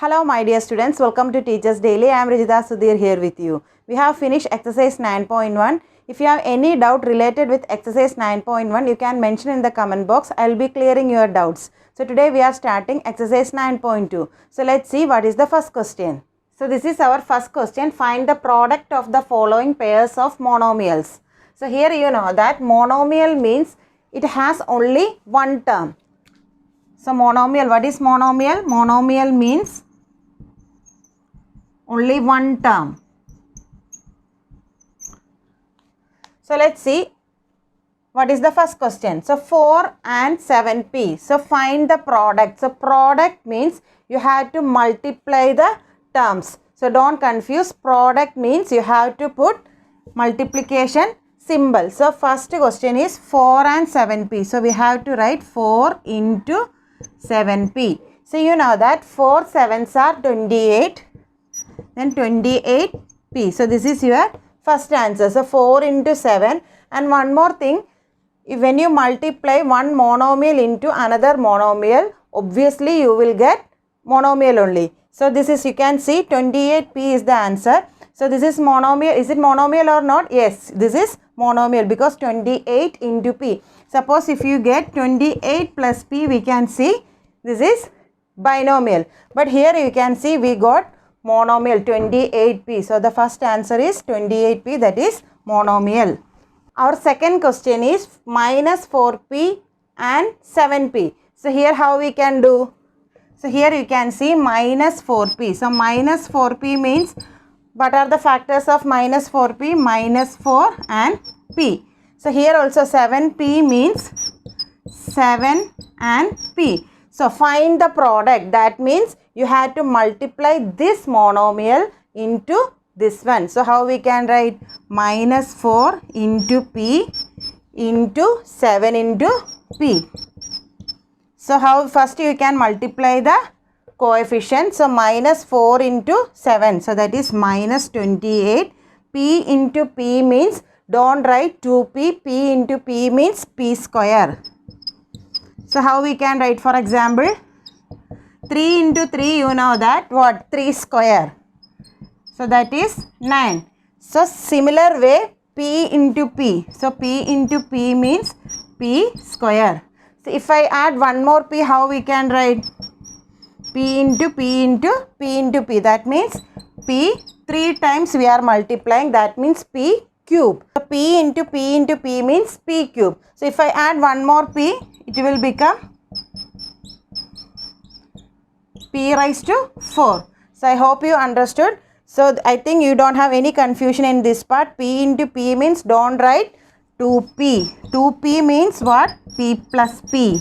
Hello my dear students, welcome to Teachers Daily. I am Rijita Sudhir here with you. We have finished exercise 9.1. If you have any doubt related with exercise 9.1, you can mention in the comment box. I will be clearing your doubts. So today we are starting exercise 9.2. So let's see what is the first question. So this is our first question. Find the product of the following pairs of monomials. So here you know that monomial means it has only one term. So monomial, what is monomial? Monomial means only one term. So let's see what is the first question. So 4 and 7p. So find the product. So product means you have to multiply the terms. So don't confuse. Product means you have to put multiplication symbol. So first question is 4 and 7p. So we have to write 4 into 7p. So you know that 4 7s are 28. Then 28p. So this is your first answer. So 4 into 7. And one more thing, when you multiply one monomial into another monomial, obviously you will get monomial only. So this is, you can see 28p is the answer. So this is monomial. Is it monomial or not? Yes, this is monomial because 28 into p. Suppose if you get 28 plus p, we can see this is binomial. But here you can see we got monomial 28p. So the first answer is 28p, that is monomial. Our second question is minus 4p and 7p. So here how we can do? So here you can see minus 4p. So minus 4p means what are the factors of minus 4p? Minus 4 and p. So here also 7p means 7 and p. So find the product. That means you have to multiply this monomial into this one. So how we can write? Minus 4 into p into 7 into p. So how first you can multiply the coefficient. So minus 4 into 7. So that is minus 28. P into p means don't write 2p. P into p means p square. So how we can write? For example, 3 into 3, you know that what? 3 square. So that is 9. So similar way, p into p. So p into p means p square. So if I add one more p, how we can write? P into p into p into p. That means p 3 times we are multiplying. That means p cube. So p into p into p means p cube. So if I add one more p, it will become p raised to 4. So I hope you understood. So I think you don't have any confusion in this part. P into p means don't write 2p. 2p means what? P plus p.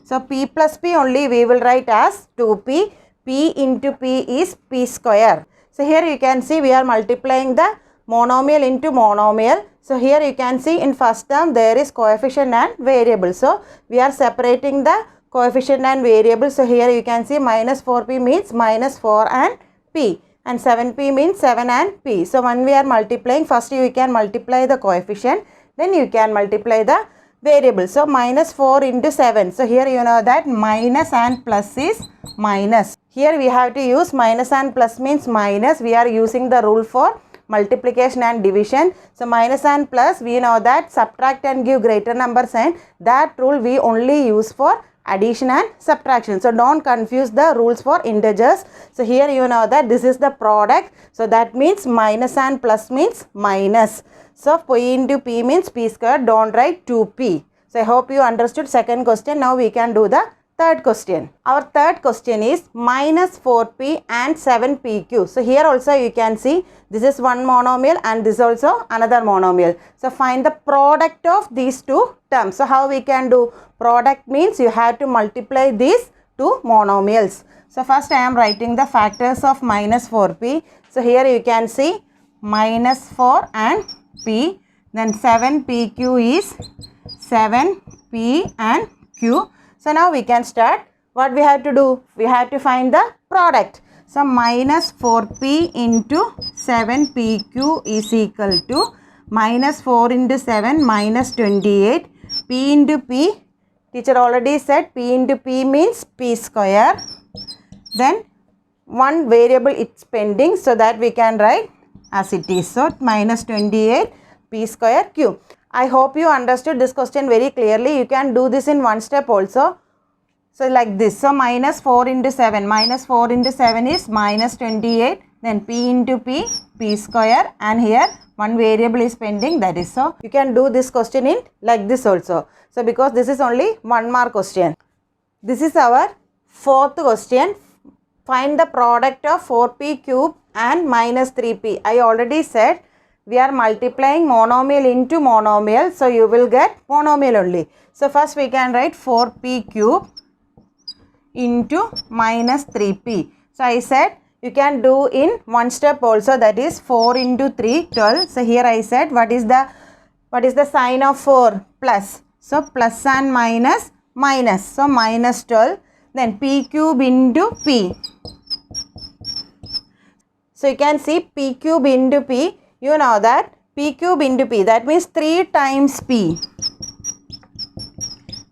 So p plus p only we will write as 2p. P into p is p square. So here you can see we are multiplying the monomial into monomial. So here you can see in first term there is coefficient and variable. So we are separating the coefficient and variable. So here you can see minus 4p means minus 4 and p. And 7p means 7 and p. So when we are multiplying, first you can multiply the coefficient. Then you can multiply the variable. So minus 4 into 7. So here you know that minus and plus is minus. Here we have to use minus and plus means minus. We are using the rule for multiplication and division. So minus and plus, we know that subtract and give greater number sign. That rule we only use for addition and subtraction. So don't confuse the rules for integers. So here you know that this is the product. So that means minus and plus means minus. So p into p means p square. Don't write 2p. So I hope you understood second question. Now we can do the third question. Our third question is minus 4p and 7pq. So here also you can see this is one monomial and this also another monomial. So find the product of these two terms. So how we can do? Product means you have to multiply these two monomials. So first I am writing the factors of minus 4p. So here you can see minus 4 and p. Then 7pq is 7p and q. So now we can start. What we have to do? We have to find the product. So minus 4p into 7pq is equal to minus 4 into 7 minus 28. P into p. Teacher already said p into p means p square. Then one variable it's pending, so that we can write as it is. So minus 28 p square q. I hope you understood this question very clearly. You can do this in one step also. So like this. So minus 4 into 7. Minus 4 into 7 is minus 28. Then p into p, p square, and here one variable is pending, that is so. You can do this question in like this also. So because this is only 1 mark question. This is our fourth question. Find the product of 4p cube and minus 3p. I already said we are multiplying monomial into monomial. So you will get monomial only. So first we can write 4p cube into minus 3p. So I said you can do in one step also, that is 4 into 3, 12. So here I said what is the sign of 4? Plus. So plus and minus, minus. So minus 12. Then p cube into p. So you can see p cube into p. You know that p cube into p, that means 3 times p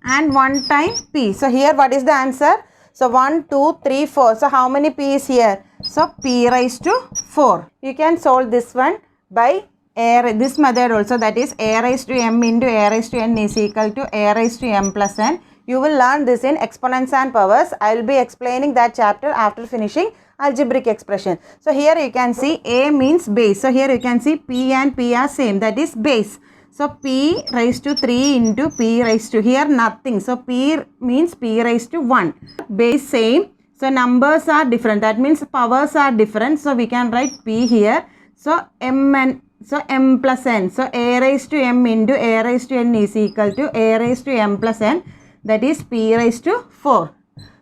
and 1 time p. So here what is the answer? So 1, 2, 3, 4. So how many p is here? So p raised to 4. You can solve this one by this method also, that is a raised to m into a raised to n is equal to a raised to m plus n. You will learn this in exponents and powers. I will be explaining that chapter after finishing algebraic expression. So here you can see a means base. So here you can see p and p are same, that is base. So p raised to 3 into p raised to, here nothing. So p means p raised to 1. Base same. So numbers are different. That means powers are different. So we can write p here. So m plus n. So a raised to m into a raised to n is equal to a raised to m plus n. That is p raised to 4.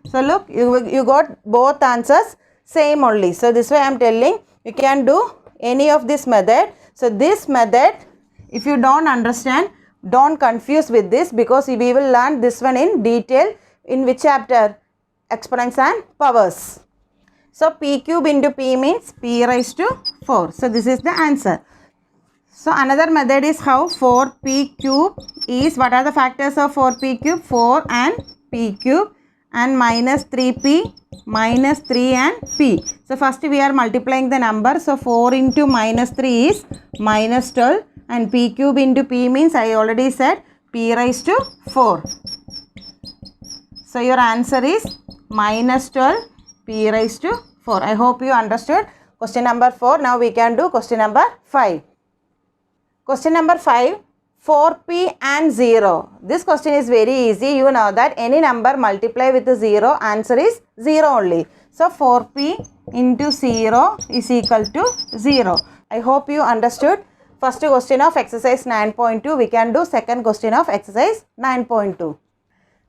So look, you got both answers same only. So this way I am telling you can do any of this method. So this method, if you don't understand, don't confuse with this, because we will learn this one in detail in which chapter? Exponents and powers. So p cube into p means p raised to 4. So this is the answer. So another method is how 4p cube is, what are the factors of 4p cube? 4 and p cube, and minus 3p, minus 3 and p. So first we are multiplying the number. So 4 into minus 3 is minus 12, and p cube into p means I already said p raised to 4. So your answer is minus 12 p raised to 4. I hope you understood question number 4. Now we can do question number 5. Question number 5, 4p and 0. This question is very easy. You know that any number multiply with 0, answer is 0 only. So 4p into 0 is equal to 0. I hope you understood first question of exercise 9.2. We can do second question of exercise 9.2.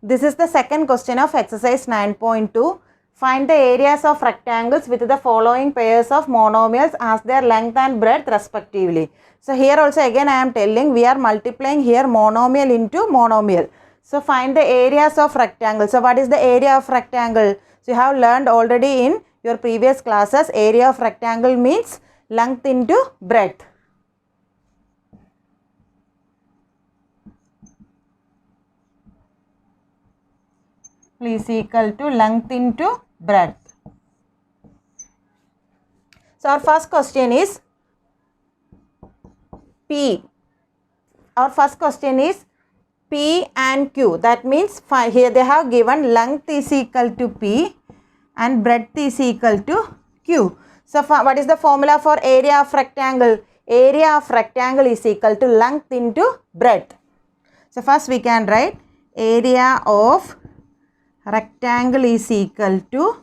This is the second question of exercise 9.2. Find the areas of rectangles with the following pairs of monomials as their length and breadth respectively. So here also again I am telling we are multiplying here monomial into monomial. So find the areas of rectangle. So what is the area of rectangle? So you have learned already in your previous classes, area of rectangle means length into breadth. Is equal to length into breadth. So our first question is P. Our first question is P and Q. That means here they have given length is equal to P and breadth is equal to Q. So what is the formula for area of rectangle? Area of rectangle is equal to length into breadth. So first we can write area of rectangle is equal to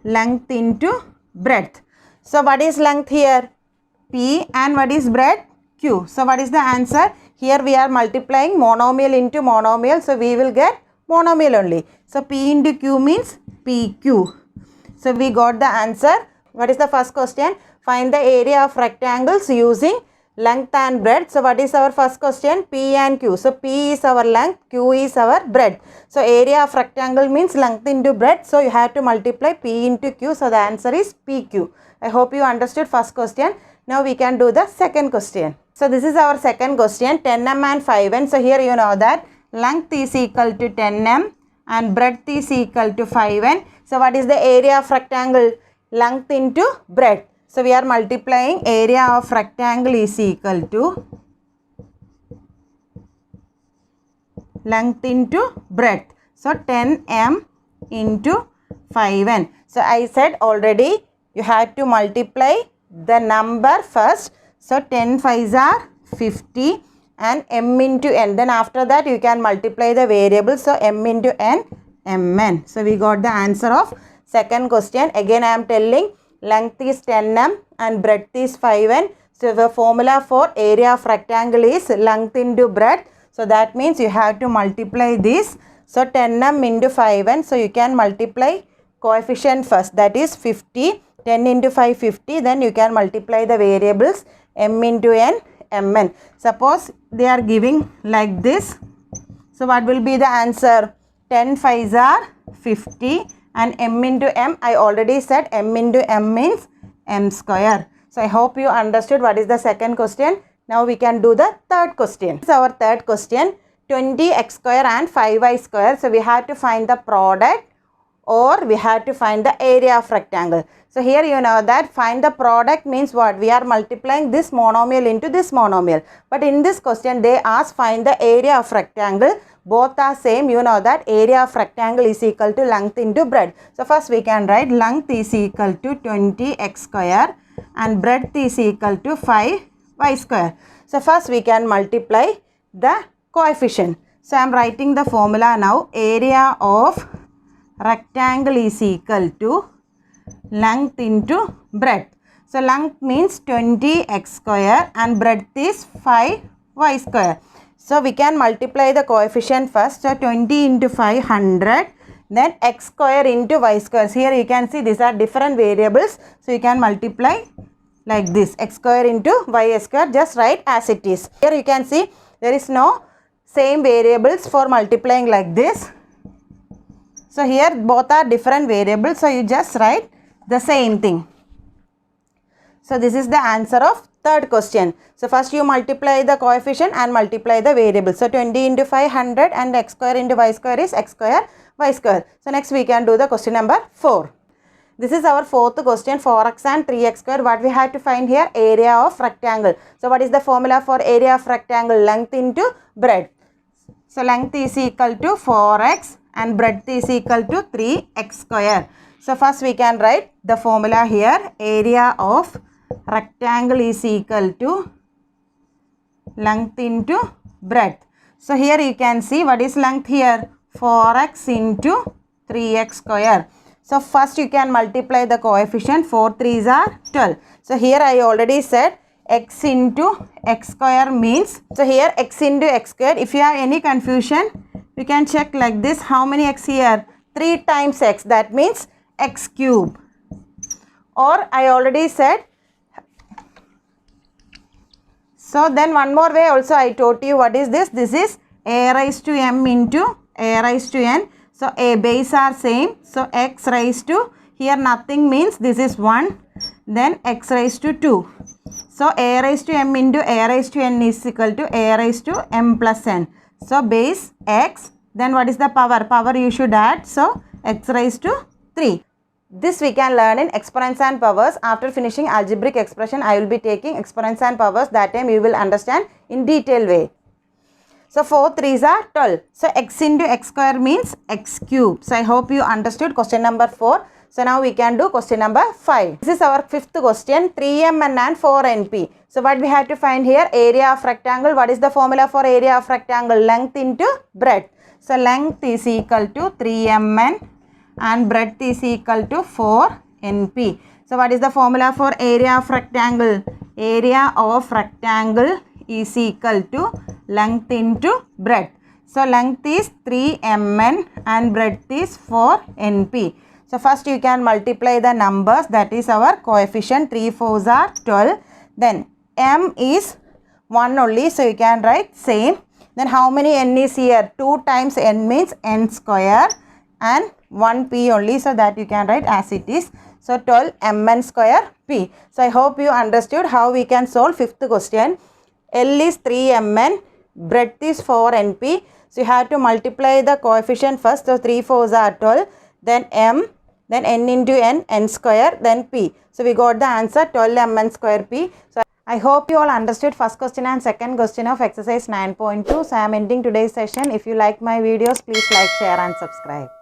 length into breadth. So what is length here? P, and what is breadth? Q. So what is the answer? Here we are multiplying monomial into monomial. So we will get monomial only. So P into Q means PQ. So we got the answer. What is the first question? Find the area of rectangles using length and breadth. So what is our first question? P and Q. So P is our length, Q is our breadth. So area of rectangle means length into breadth. So you have to multiply P into Q. So the answer is PQ. I hope you understood first question. Now we can do the second question. So this is our second question, 10m and 5n. So here you know that length is equal to 10m and breadth is equal to 5n. So what is the area of rectangle? length into breadth. So we are multiplying area of rectangle is equal to length into breadth. So 10m into 5n. So I said already you had to multiply the number first. So 10 5s are 50 and m into n. Then after that you can multiply the variables. So m into n, mn. So we got the answer of second question. Again I am telling length is 10m and breadth is 5n. So the formula for area of rectangle is length into breadth. So that means you have to multiply this. So 10m into 5n. So you can multiply coefficient first, that is 50. 10 into 5 50. Then you can multiply the variables m into n, mn. Suppose they are giving like this. So what will be the answer? 10 5s are 50 and m into m, I already said m into m means m square. So I hope you understood what is the second question. Now we can do the third question. This is our third question. 20x square and 5y square. So we have to find the product or we have to find the area of rectangle. So here you know that find the product means what? We are multiplying this monomial into this monomial. But in this question they ask find the area of rectangle. Both are same. You know that area of rectangle is equal to length into breadth. So first we can write length is equal to 20x square and breadth is equal to 5y square. So first we can multiply the coefficient. So I am writing the formula now. Area of rectangle is equal to length into breadth. So length means 20x square and breadth is 5y square. So we can multiply the coefficient first. So 20 into 500. Then x square into y square. Here you can see these are different variables. So you can multiply like this. X square into y square. Just write as it is. Here you can see there is no same variables for multiplying like this. So here both are different variables. So you just write the same thing. So this is the answer of third question. So first you multiply the coefficient and multiply the variables. So 20 into 500 and x square into y square is x square y square. So next we can do the question number 4. This is our fourth question, 4x and 3x square. What we have to find here? Area of rectangle. So what is the formula for area of rectangle? Length into breadth. So length is equal to 4x and breadth is equal to 3x square. So first we can write the formula here. Area of rectangle is equal to length into breadth. So here you can see what is length here? 4x into 3x square. So first you can multiply the coefficient. 4 3s are 12. So here I already said x into x square means, so here x into x square. If you have any confusion, you can check like this. How many x here? 3 times x. That means x cube. Or I already said, so then one more way also I told you what is this. This is a raised to m into a raised to n. So a base are same. So x raised to, here nothing means this is 1. Then x raised to 2. So a raised to m into a raised to n is equal to a raised to m plus n. So base x. Then what is the power? Power you should add. So x raised to 3. This we can learn in exponents and powers. After finishing algebraic expression, I will be taking exponents and powers. That time you will understand in detailed way. So 4 3s are 12. So x into x square means x cube. So I hope you understood question number 4. So now we can do question number 5. This is our fifth question. 3mn and 4np. So what we have to find here? Area of rectangle. What is the formula for area of rectangle? Length into breadth. So length is equal to 3mn and breadth is equal to 4np. So what is the formula for area of rectangle? Area of rectangle is equal to length into breadth. So length is 3mn and breadth is 4np. So first you can multiply the numbers, that is our coefficient. 3 4s are 12. Then m is 1 only, so you can write same. Then how many n is here? 2 times n means n square and 1 p only, so that you can write as it is. So 12 mn square p. So I hope you understood how we can solve fifth question. L is 3mn, breadth is 4np. So you have to multiply the coefficient first. So 3 4s are 12. Then m, then n into n square, then p. So we got the answer 12mn square p. So I hope you all understood first question and second question of exercise 9.2. So I am ending today's session. If you like my videos, please like, share and subscribe.